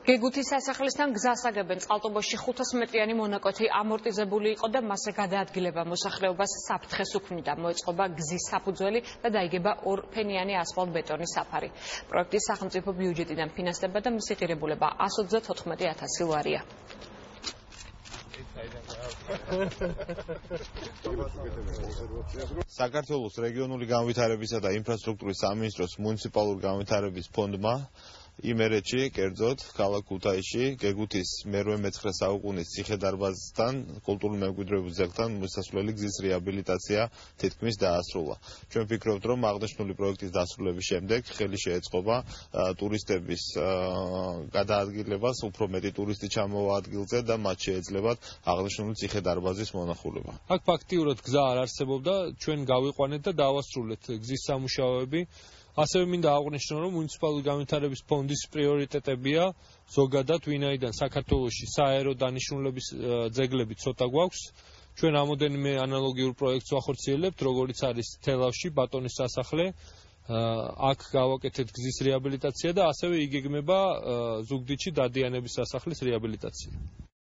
გეგუთის სასახლესთან გზას აგებენ წყალტუბოში 500 მეტრიანი მონაკვეთი ამორტიზებული იყო და მასზე გადაადგილება მოსახლეობას საფრთხეს უქმნიდა. მოეწყობა გზის საფუძველი და დაიგება ორფენიანი ასფალტ-ბეტონის საფარი. პროექტის სახელმწიფო ბიუჯეტიდან ფინანსდება და მისი ღირებულება 134,000 ლარია. საქართველოს რეგიონული განვითარებისა და ინფრასტრუქტურის სამინისტროს მუნიციპალური განვითარების ფონდმა იმერეთში, კერძოდ, ქალაქ ქუთაისში, გეგუთის მე-19 საუკუნის ციხე-დარბაზთან, კულტურული მემკვიდრეობის ძეგლთან მოსასვლელი გზის რეაბილიტაცია თითქმის დაასრულა. ჩვენ ვფიქრობთ, რომ აღნიშნული პროექტის დასრულების შემდეგ ხელი შეეწყობა ტურისტების გადაადგილებას, უფრო მეტი ტურისტი ჩამოვა ადგილზე და მათ შეეძლებათ აღნიშნული ციხე-დარბაზის მონახულება. აქ ფაქტიურად გზა არ არსებობდა, ჩვენ გავიყვანეთ და დავასრულეთ გზის სამუშაოები. ასევე მინდა აღვნიშნო, რომ მუნიციპალური განვითარების ფონდის პრიორიტეტებია ზოგადად, ვინაიდან საქართველოში საერო დანიშნულების ძეგლები ცოტა გვაქვს. ჩვენ რამოდენიმე ანალოგიურ პროექტს ვახორციელებთ, როგორიც არის თელავში, ბატონის სასახლე. აქ გავაკეთეთ გზის რეაბილიტაცია და ასევე იგეგმება ზუგდიდში დადიანების სასახლის რეაბილიტაცია.